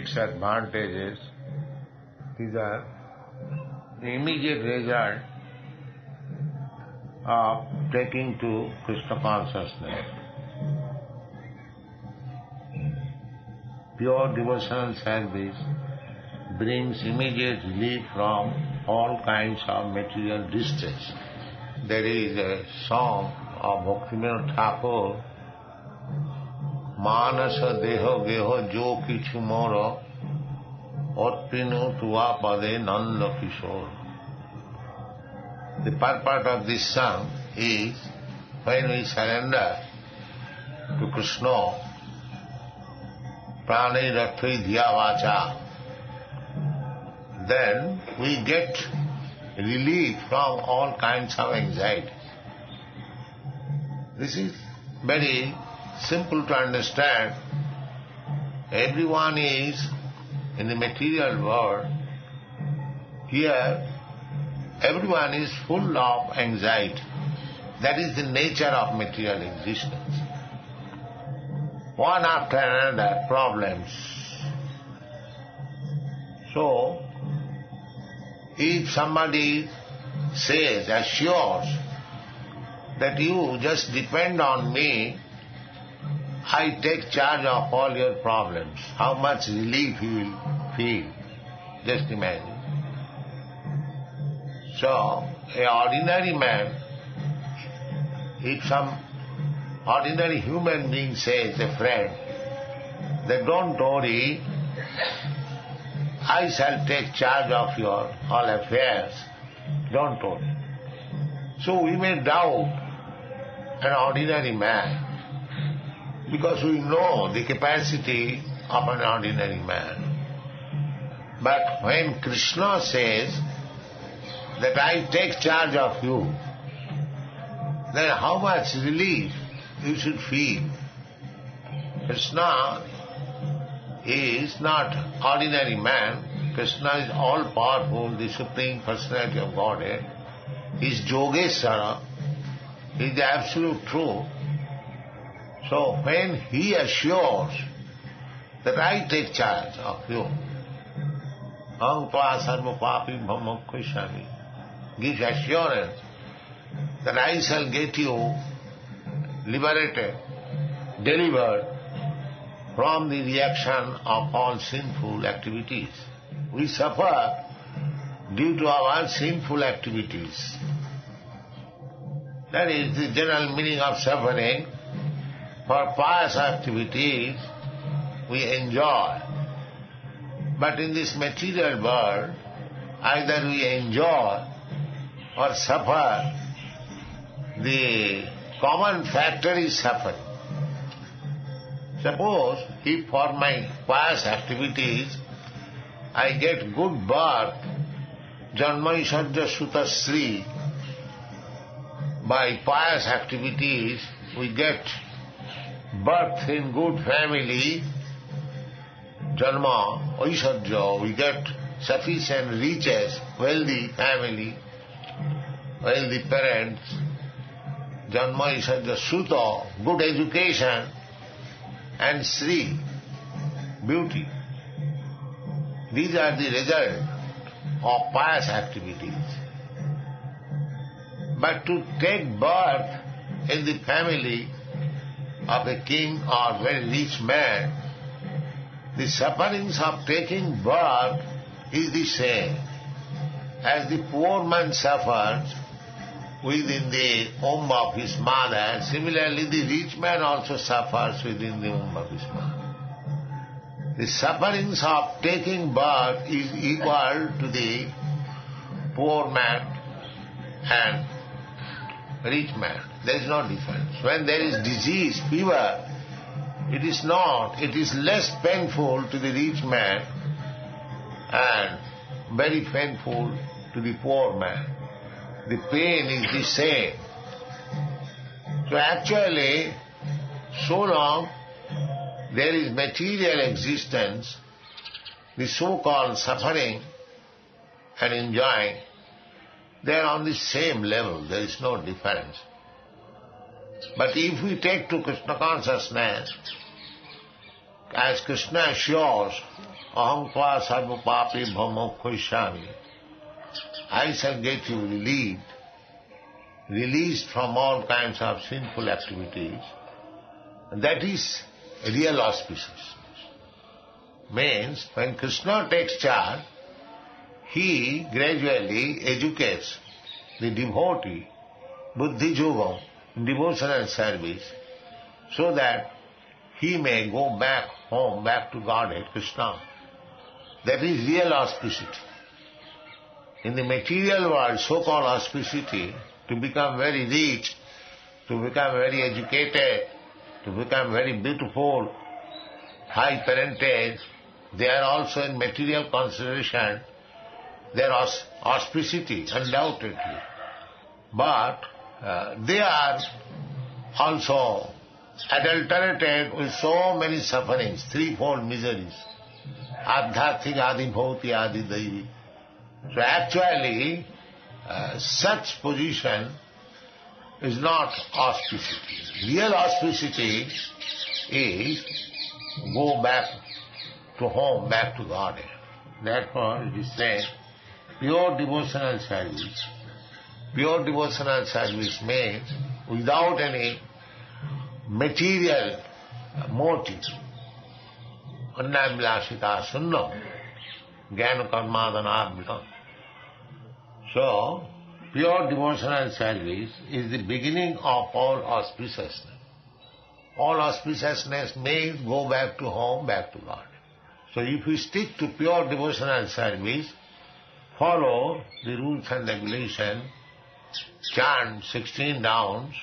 six advantages. These are the immediate result of taking to Krishna consciousness. Pure devotional service brings immediate relief from all kinds of material distress. There is a song of Bhaktivedanta Thakur, Manasa Deho Geho Jo Kichu Moro Otpinu Tuva Pade Nanda Kishore. The purport of this song is when we surrender to Krishna, Prane Rathvi Dhya Vacha, then we get relief from all kinds of anxiety. This is very simple to understand. Everyone is in the material world. Here, everyone is full of anxiety. That is the nature of material existence. One after another, problems. So, if somebody says, assures that you just depend on me, I take charge of all your problems, how much relief you will feel. Just imagine. So, an ordinary man, if some ordinary human being says, a friend, that don't worry, I shall take charge of your all affairs, don't worry. So we may doubt an ordinary man, because we know the capacity of an ordinary man. But when Krishna says that I take charge of you, then how much relief you should feel. Krishna is not ordinary man. Krishna is all-powerful, the Supreme Personality of Godhead. He is Yogeshwara. He is the absolute truth. So when he assures that I take charge of you, Aham tva sarva papi bhamakkhishami, gives assurance that I shall get you liberated, delivered from the reaction of all sinful activities. We suffer due to our sinful activities. That is the general meaning of suffering. For pious activities we enjoy. But in this material world, either we enjoy or suffer. The common factor is suffering. Suppose if for my pious activities I get good birth, Janmaisajya Suta Sri, by pious activities we get birth in good family, Janma, Aishadya, we get sufficient riches, wealthy family, wealthy parents, Janma Aishadya Suta, good education, and Sri, beauty. These are the result of pious activities. But to take birth in the family of a king or very rich man, the sufferings of taking birth is the same. As the poor man suffers within the womb of his mother, similarly the rich man also suffers within the womb of his mother. The sufferings of taking birth is equal to the poor man and rich man. There is no difference. When there is disease, fever, it is not. It is less painful to the rich man and very painful to the poor man. The pain is the same. So actually, so long there is material existence, the so-called suffering and enjoying, they are on the same level, there is no difference. But if we take to Krishna consciousness, as Krishna assures, aham tva sarva papi bhamokhoishami, I shall get you released from all kinds of sinful activities. That is real auspiciousness. Means when Krishna takes charge, he gradually educates the devotee, buddhi yogam, devotional service, so that he may go back home, back to Godhead, Krishna. That is real auspicity. In the material world, so-called auspicity, to become very rich, to become very educated, to become very beautiful, high parentage, they are also in material consideration, their auspicity, undoubtedly. But they are also adulterated with so many sufferings, threefold miseries. Adhyatthik, adi bhauti, adi daivi. So actually, such position is not auspicity. Real auspicity is go back to home, back to Godhead. Therefore it is said, pure devotional service. Pure devotional service means without any material motive. Annamlasita sunnam, jnana karmadhanabhikam. So, pure devotional service is the beginning of all auspiciousness. All auspiciousness means go back to home, back to God. So if you stick to pure devotional service, follow the rules and regulations, chant 16 rounds,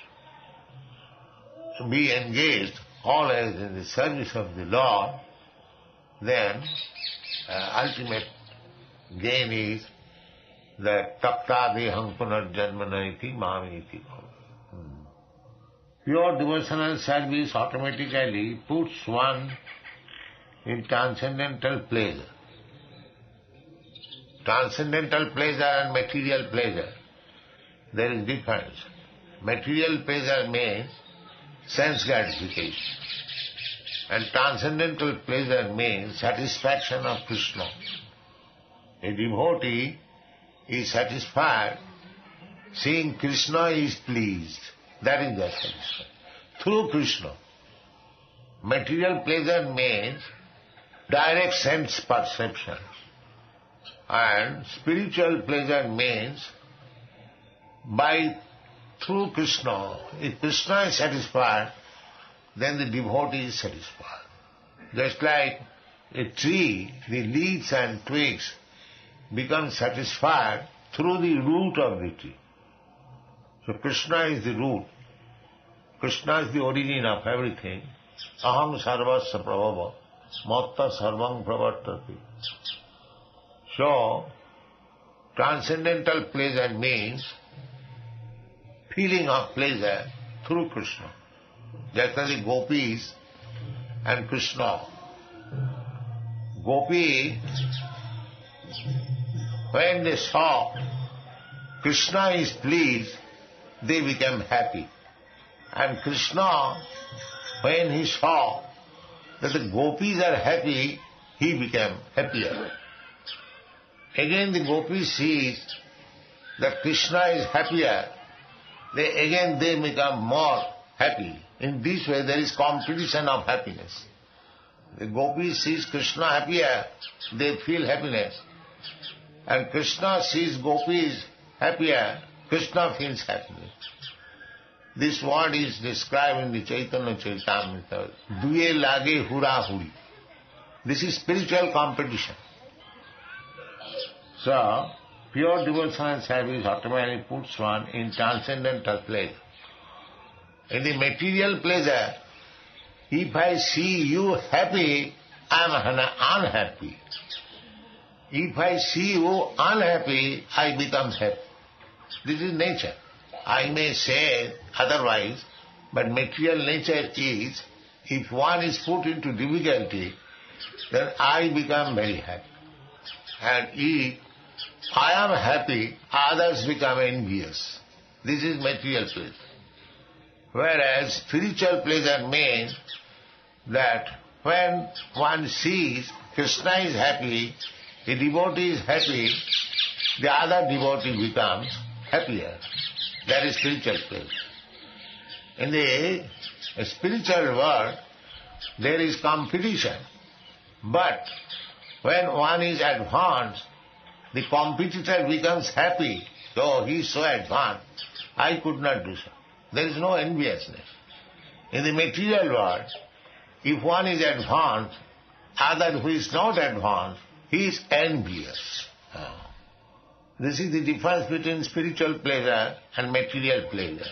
be engaged always in the service of the Lord, then ultimate gain is that tapta deham punarjanmana iti mamiti. Pure devotional service automatically puts one in transcendental pleasure. Transcendental pleasure and material pleasure, there is difference. Material pleasure means sense gratification, and transcendental pleasure means satisfaction of Krishna. A devotee is satisfied seeing Krishna is pleased. That is the satisfaction. Through Krishna. Material pleasure means direct sense perception. And spiritual pleasure means through Krishna. If Krishna is satisfied, then the devotee is satisfied. Just like a tree, the leaves and twigs become satisfied through the root of the tree. So Krishna is the root. Krishna is the origin of everything. Aham sarvasya prabhava, matta sarvam pravartati. So, transcendental pleasure means feeling of pleasure through Krishna. Just as the gopis and Krishna. Gopi, when they saw Krishna is pleased, they became happy. And Krishna, when he saw that the gopis are happy, he became happier. Again the gopi sees that Krishna is happier, they become more happy. In this way there is competition of happiness. The gopi sees Krishna happier, they feel happiness. And Krishna sees gopis happier, Krishna feels happiness. This word is described in the ЩrīCaitanyacaritāmṛta. Duye lage hura huri. This is spiritual competition. So, pure devotional service automatically puts one in transcendental pleasure. In the material pleasure, if I see you happy, I am unhappy. If I see you unhappy, I become happy. This is nature. I may say otherwise, but material nature is, if one is put into difficulty, then I become very happy. And if I am happy, others become envious. This is material pleasure. Whereas spiritual pleasure means that when one sees Krishna is happy, the devotee is happy, the other devotee becomes happier. That is spiritual pleasure. In the spiritual world, there is competition. But when one is advanced, the competitor becomes happy. Oh, he is so advanced, I could not do so. There is no enviousness. In the material world, if one is advanced, other who is not advanced, he is envious. This is the difference between spiritual pleasure and material pleasure.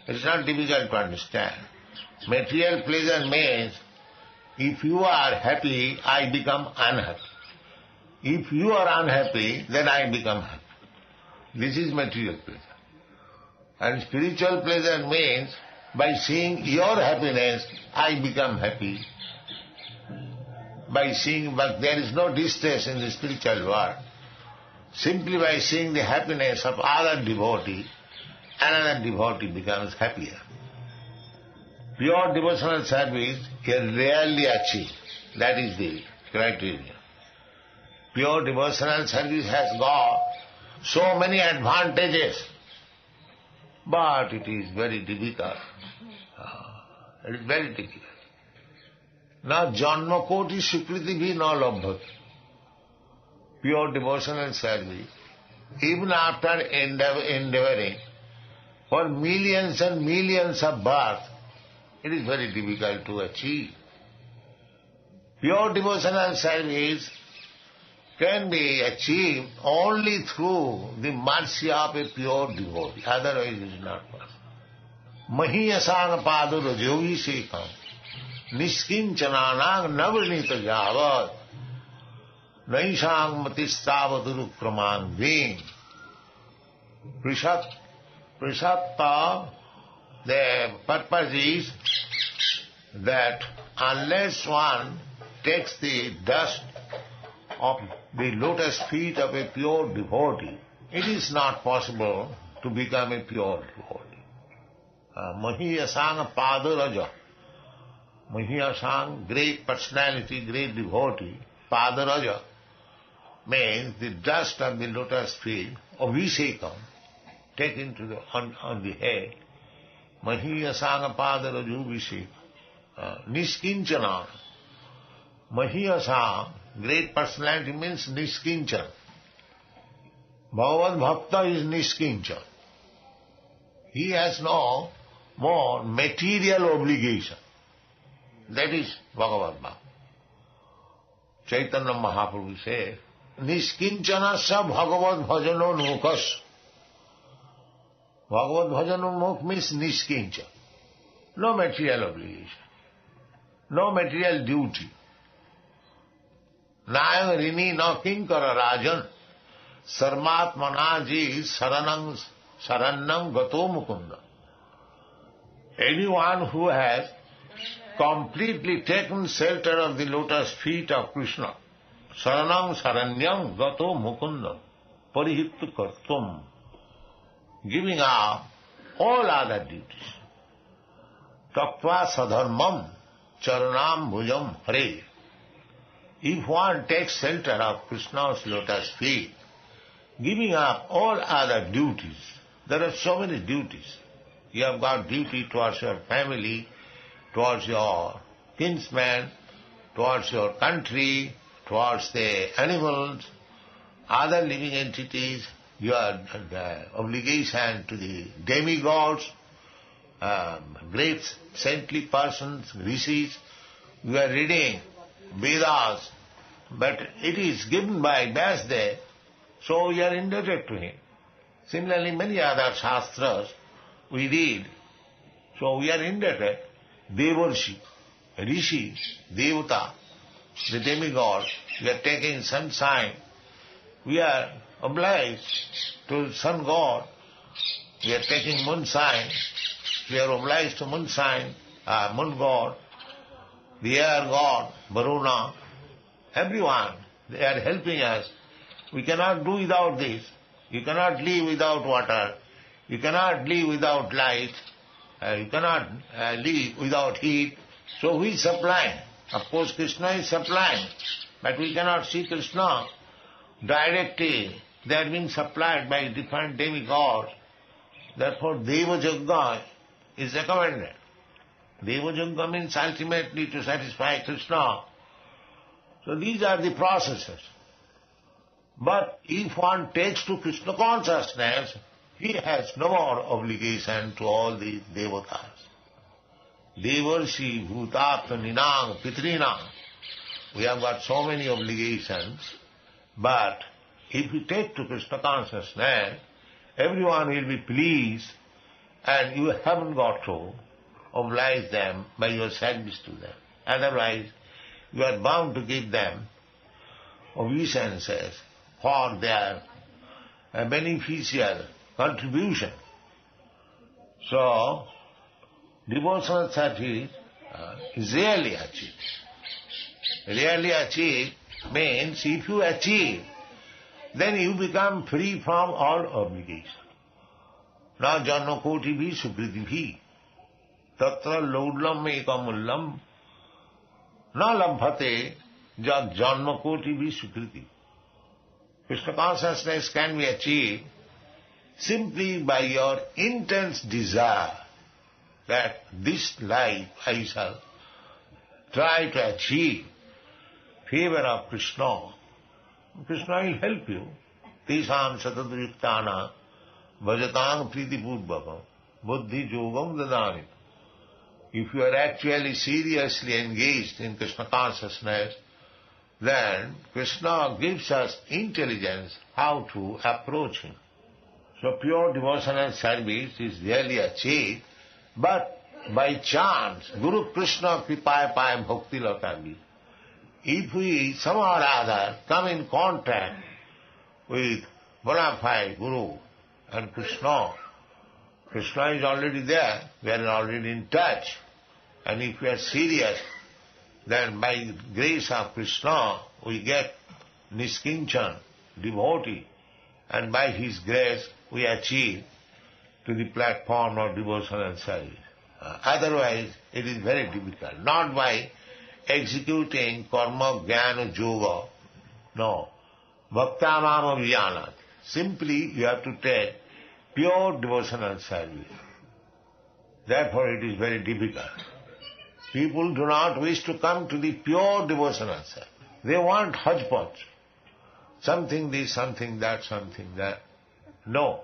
It is not difficult to understand. Material pleasure means, if you are happy, I become unhappy. If you are unhappy, then I become happy. This is material pleasure. And spiritual pleasure means, by seeing your happiness, I become happy. By seeing, but there is no distress in the spiritual world. Simply by seeing the happiness of other devotee, another devotee becomes happier. Pure devotional service is rarely achieved. That is the criteria. Pure devotional service has got so many advantages, but it is very difficult. It is very difficult. Now, janma koti sukriti bhi na labhati. Pure devotional service, even after endeavoring for millions and millions of births, it is very difficult to achieve. Pure devotional service can be achieved only through the mercy of a pure devotee. Otherwise it is not possible. Mahi asang padura yogi sekam niskincananang navrinita javad naishang matistavadur kramang ving. Prishatta, the purpose is that unless one takes the dust of the lotus feet of a pure devotee, it is not possible to become a pure devotee. Mahi asang padaraja. Mahi asang, great personality, great devotee, padaraja means the dust of the lotus feet, abhisekam, taken to the on the head. Mahi asang padaraju abhisekam. Niskinchana. Mahi asang, great personality means niskincha. Bhagavad Bhakta is niskincha. He has no more material obligation. That is Bhagavad Bhakta. Chaitanya Mahaprabhu says, niskinchana sa Bhagavad bhajano nukas. Bhagavad bhajano nuk means niskincha. No material obligation. No material duty. Nayam rini na kinkara rajan sarmatmanaji sarannam gato mukunda. Anyone who has completely taken shelter of the lotus feet of Krishna, saranam saranyam gato mukunda, parihittu kartum, giving up all other duties. Taktva sadharmam charanam bhujam hare. If one takes shelter of Krishna's lotus feet, giving up all other duties, there are so many duties. You have got duty towards your family, towards your kinsmen, towards your country, towards the animals, other living entities. You have obligation to the demigods, great saintly persons, rishis. You are reading Vedas, but it is given by Vyasdev, so we are indebted to him. Similarly, many other shastras we read, so we are indebted. Devarshi, Rishi, Devata, the demigod, we are taking sunshine. We are obliged to sun god. We are taking moonshine. We are obliged to moonshine, moon god, the air god, Varuna, everyone, they are helping us. We cannot do without this. You cannot live without water. You cannot live without light. You cannot live without heat. So who is supplying? Of course Krishna is supplying, but we cannot see Krishna directly. They are being supplied by different demigods. Therefore Deva Yajna is recommended. Deva Yajna means ultimately to satisfy Krishna. So these are the processes. But if one takes to Krishna consciousness, he has no more obligation to all these devatas. Devarshi, Bhutapta, Ninang, Pitrinang. We have got so many obligations, but if we take to Krishna consciousness, everyone will be pleased and you haven't got to oblige them by your service to them. Otherwise, you are bound to give them obeisances for their beneficial contribution. So, devotional service is really achieved. Really achieved means if you achieve, then you become free from all obligation. Na janna koti bhi sukriti bhi tatra laudlam ekamullam na labhate jad janma koti bhi sukriti. Krishna consciousness can be achieved simply by your intense desire that this life I shall try to achieve favor of Krishna. Krishna will help you. Tesham satadriktana bhajatang pritipurvakam buddhi yogam dadani. If you are actually seriously engaged in Krishna consciousness, then Krishna gives us intelligence how to approach him. So pure devotional service is really achieved, but by chance, Guru Krishna kripaya paya bhakti latavi. If we somehow or other come in contact with bona fide Guru and Krishna, Krishna is already there, we are already in touch. And if we are serious, then by grace of Krishna we get Niskinchan, devotee, and by his grace we achieve to the platform of devotional service. Otherwise it is very difficult, not by executing karma, jnana, yoga. No. Bhaktanam avyanat. Simply you have to take pure devotional service. Therefore it is very difficult. People do not wish to come to the pure devotional service. They want hodgepodge. Something this, something that, something that. No.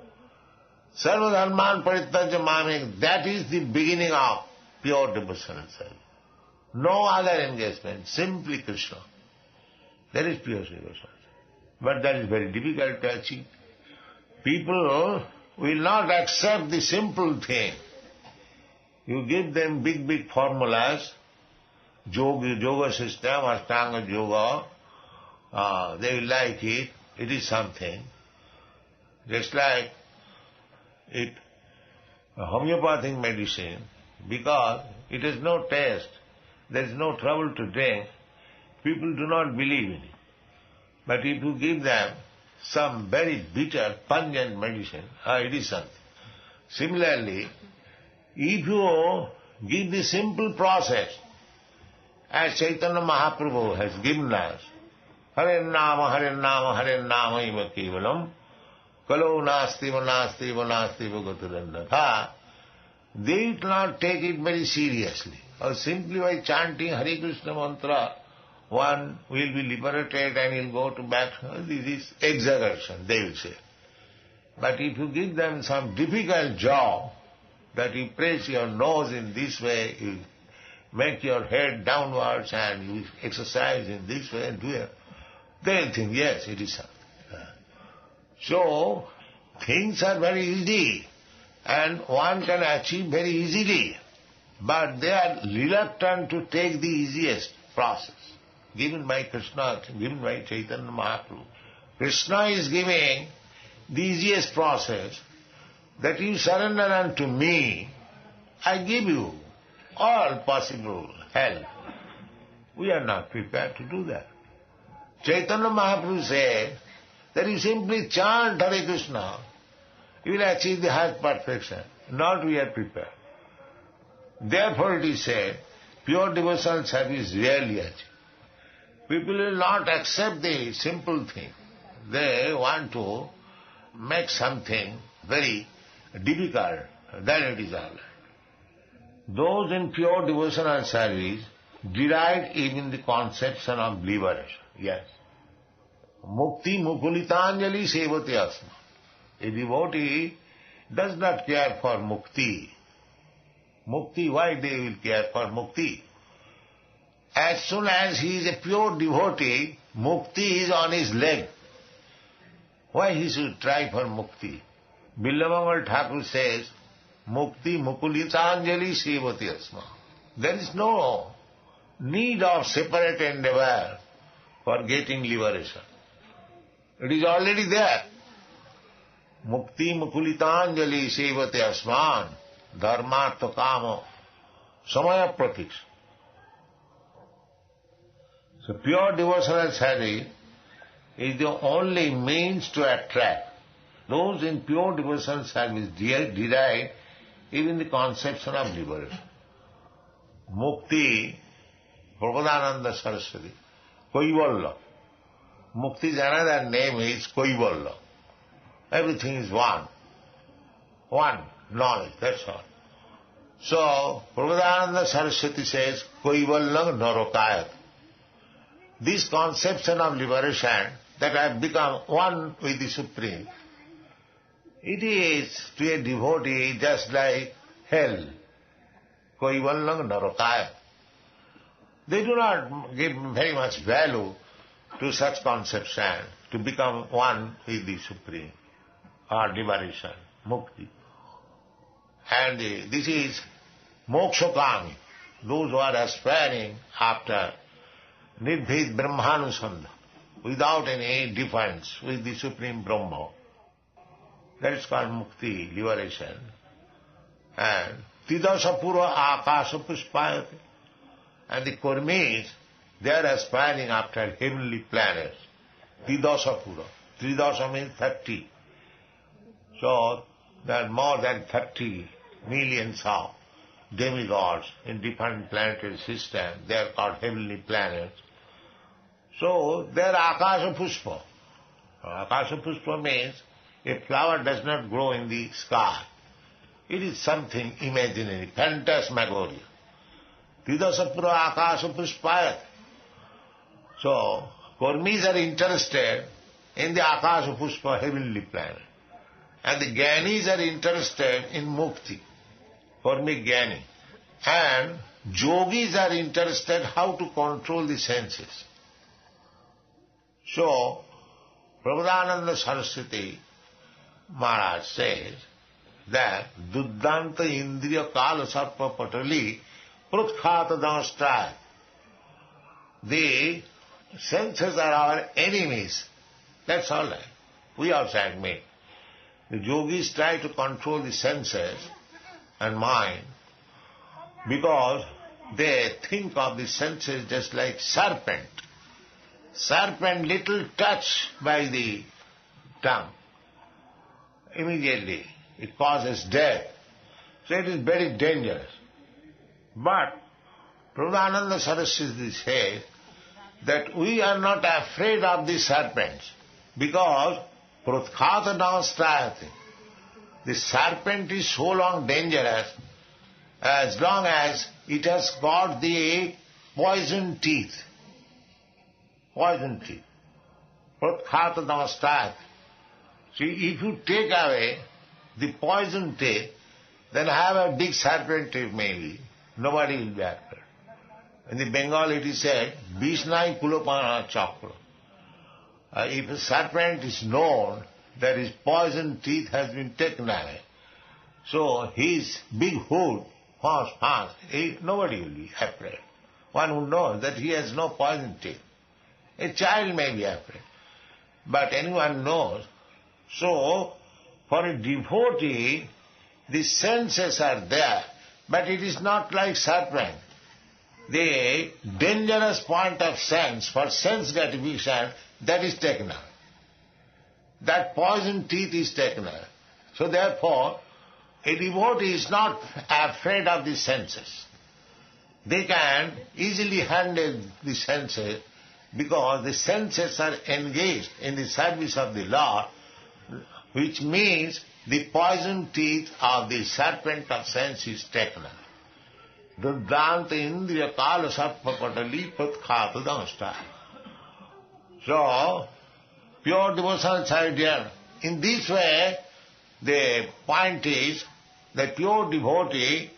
Sarva dharman parityajya mamekam, that is the beginning of pure devotional service. No other engagement, simply Krishna. That is pure devotional service. But that is very difficult to achieve. People will not accept the simple thing. You give them big formulas, yoga system, ashtanga yoga, they will like it. It is something. Just like homeopathic medicine, because it has no taste, there is no trouble to drink, people do not believe in it. But if you give them some very bitter, pungent medicine, it is something. Similarly, if you give the simple process, as Chaitanya Mahaprabhu has given us, Hare Nama Iva Kevalam, Kalo Nastiva Gaturandata, they do not take it very seriously. Or simply by chanting Hare Krishna mantra, one will be liberated and will go to back. This is exaggeration, they will say. But if you give them some difficult job, that you press your nose in this way, you make your head downwards and you exercise in this way and do it, they'll think, yes, it is something. So, things are very easy and one can achieve very easily, but they are reluctant to take the easiest process given by Krishna, given by Chaitanya Mahaprabhu. Krishna is giving the easiest process, that you surrender unto me, I give you all possible help. We are not prepared to do that. Chaitanya Mahaprabhu said that you simply chant Hare Krishna, you will achieve the highest perfection. Not we are prepared. Therefore it is said, pure devotional service really achieve. People will not accept the simple thing. They want to make something very difficult, then it is all right. Those in pure devotional service derive even the conception of liberation. Yes. Mukti mukulitanjali sevati asma. A devotee does not care for mukti. Mukti, why they will care for mukti? As soon as he is a pure devotee, mukti is on his leg. Why he should try for mukti? Billamangal Thakur says, Mukti mukulitanjali sevati asma. There is no need of separate endeavor for getting liberation. It is already there. Mukti mukulitanjali sevati asman dharmartha kamo samaya pratiks. So pure devotional service is the only means to attract. Those in pure devotional service derive even the conception of liberation. Mukti, Prabhupada Saraswati, Koivalla. Mukti's another name is Koivalla. Everything is one. One knowledge, that's all. So, Prabhupada Saraswati says, Koivallam narokayat. This conception of liberation, that I have become one with the Supreme, it is to a devotee just like hell. Koivallam narokayat. They do not give very much value to such conception, to become one with the Supreme, or liberation, mukti. And this is mokshakami, those who are aspiring after nirbhed brahmanusandha, without any difference with the Supreme Brahma. That is called mukti, liberation. And tidasa pura akasa puspayate. And the Kurmis, they are aspiring after heavenly planets. Tidasa pura. Tridasa means 30. So, there are more than 30 millions of demigods in different planetary systems. They are called heavenly planets. So, they are akasa puspa. Akasa puspa means a flower does not grow in the sky. It is something imaginary, phantasmagoria. Tidasapura akasa puspayat. So, Kurmis are interested in the akasa puspa heavenly planet. And the Gyanis are interested in mukti, Kurmi Gyani. And Yogis are interested how to control the senses. So, Prabhupada Saraswati Maharaj says that Duddanta Indriya Kala Sarpa Patali Prutkhata Danstraya. The senses are our enemies. That's all right. We also admit. The yogis try to control the senses and mind because they think of the senses just like serpent. Serpent, little touch by the tongue, immediately it causes death. So it is very dangerous. But Prabhupada Saraswati says that we are not afraid of the serpents because Prutkhata Namastrayate. The serpent is so long dangerous as long as it has got the poison teeth. Poison teeth. Prutkhata Namastrayate. See, if you take away the poison teeth, then have a big serpent teeth maybe. Nobody will be afraid. In the Bengal it is said, Bishnai Kulopana Chakra. If a serpent is known that his poison teeth has been taken away, so his big hood, nobody will be afraid. One who knows that he has no poison teeth. A child may be afraid, but anyone knows. So, for a devotee, the senses are there, but it is not like serpent. The dangerous point of sense for sense gratification, that is taken away. That poison teeth is taken away. So therefore, a devotee is not afraid of the senses. they can easily handle the senses because the senses are engaged in the service of the Lord, which means the poison teeth of the serpent of sense is taken away. Duddhanta indriya kala sarpa patali patkhata dansta. So, pure devotional side here. In this way, the point is that pure devotee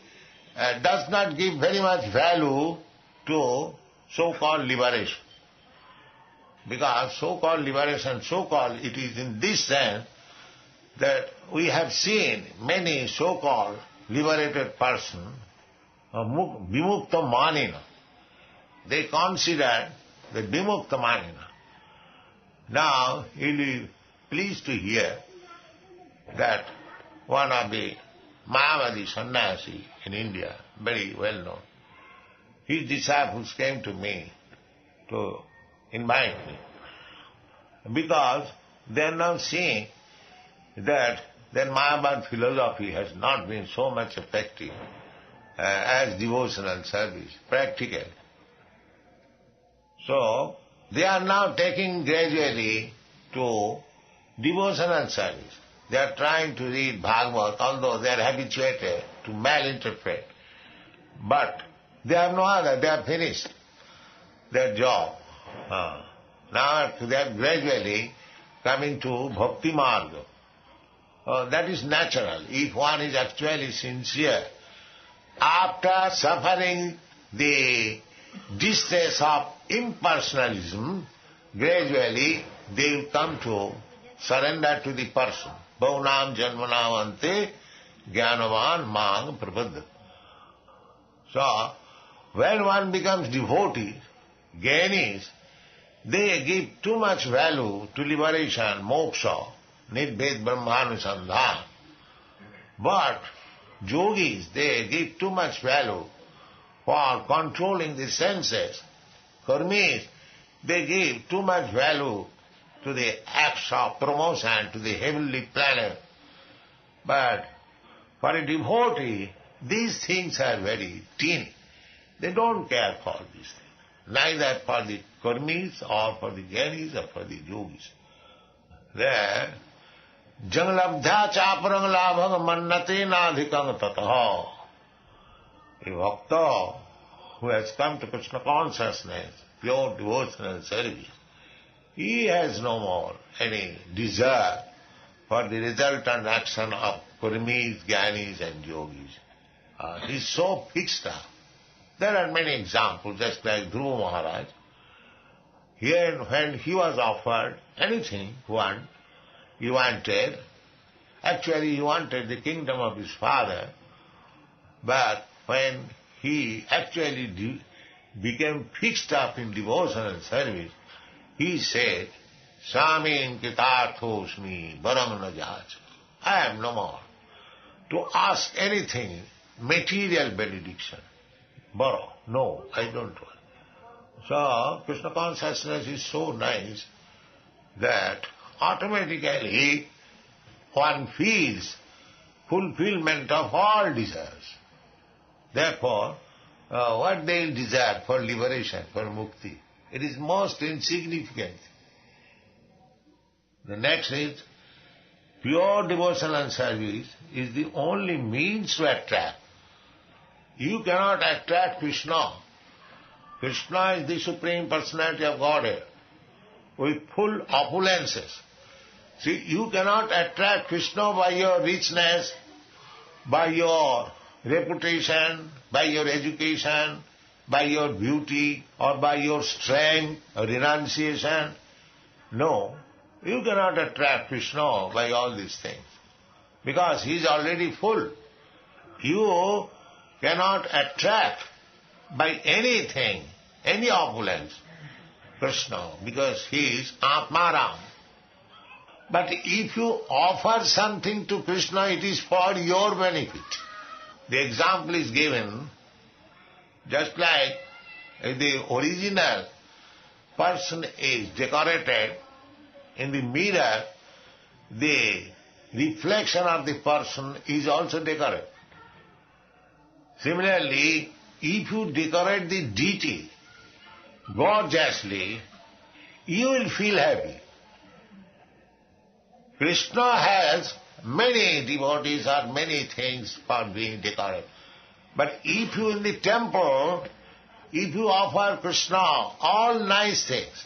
does not give very much value to so-called liberation. Because so-called liberation, so-called, it is in this sense that we have seen many so-called liberated persons, vimukta manina. They consider the vimukta manina. Now, you'll be pleased to hear that one of the Mayavadi sannyasi in India, very well known, his disciples came to me to invite me because they are now seeing that their Mayavad philosophy has not been so much effective as devotional service, practically. So, they are now taking gradually to devotional service. They are trying to read Bhagavad, although they are habituated to malinterpret. But they have no other, they have finished their job. Now they are gradually coming to bhakti marga. That is natural. If one is actually sincere, after suffering the distress of impersonalism, gradually they will come to surrender to the person. Bhaunam janmanam ante jnanavan mang prapaddati. So, when one becomes devotee, jnanis, they give too much value to liberation, moksha, nidbhed brahmanusandhan. But yogis, they give too much value for controlling the senses. Karmis, they give too much value to the acts of promotion to the heavenly planet. But for a devotee, these things are very teeny. They don't care for these things. Neither for the karmis or for the jnanis or for the yogis. There, janglabdhya chaparang labhang mannate nadhikang tataha. A bhakta who has come to Krishna consciousness, pure devotional service, he has no more any desire for the resultant action of karmis, jnanis and yogis. He is so fixed up. There are many examples, just like Dhruva Maharaj. Here, when he was offered anything he wanted, actually he wanted the kingdom of his father, but when he actually became fixed up in devotional service, he said, Samin kitārthosmi varam na jāca. I am no more to ask anything, material benediction. Vara, no, I don't want. So, Krishna consciousness is so nice that automatically one feels fulfillment of all desires. Therefore, what they desire for liberation, for mukti, it is most insignificant. The next is, pure devotional service is the only means to attract. You cannot attract Krishna. Krishna is the Supreme Personality of Godhead with full opulences. See, you cannot attract Krishna by your richness, by your reputation, by your education, by your beauty, or by your strength or renunciation. No, you cannot attract Krishna by all these things, because he is already full. You cannot attract by anything, any opulence, Krishna, because he is Atmaram. But if you offer something to Krishna, it is for your benefit. The example is given, just like the original person is decorated, in the mirror, the reflection of the person is also decorated. Similarly, if you decorate the deity gorgeously, you will feel happy. Krishna has many devotees or many things for being decorated. But if you in the temple, if you offer Krishna all nice things,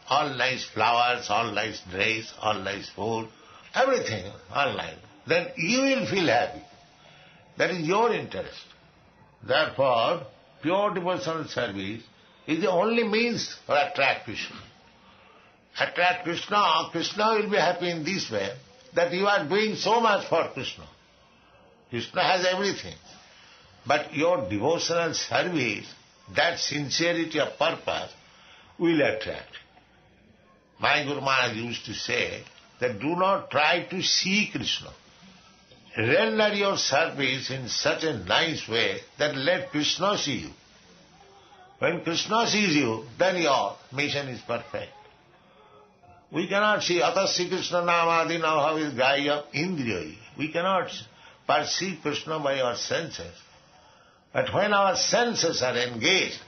all nice flowers, all nice dress, all nice food, everything, all nice, then you will feel happy. That is your interest. Therefore, pure devotional service is the only means to attract Krishna. Attract Krishna, Krishna will be happy in this way, that you are doing so much for Krishna. Krishna has everything. But your devotional service, that sincerity of purpose, will attract. My Guru Maharaj used to say that do not try to see Krishna. Render your service in such a nice way that let Krishna see you. When Krishna sees you, then your mission is perfect. We cannot see Atasya Krishna Namadi Navahavis Gaya Indriyayi. We cannot perceive Krishna by our senses. But when our senses are engaged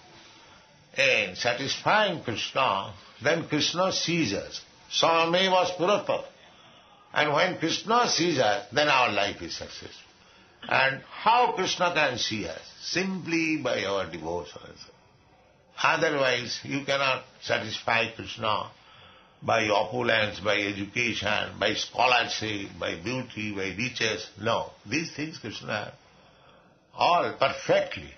in satisfying Krishna, then Krishna sees us. Sameva Spurata. And when Krishna sees us, then our life is successful. And how Krishna can see us? Simply by our devotion. Otherwise, you cannot satisfy Krishna by opulence, by education, by scholarship, by beauty, by riches. No, these things Krishna has all perfectly.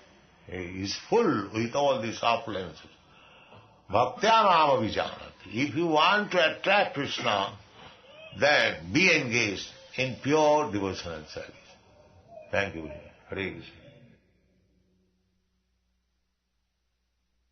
He is full with all these opulences. Bhaktyamama vijanati. If you want to attract Krishna, then be engaged in pure devotional service. Thank you. Hare Krishna.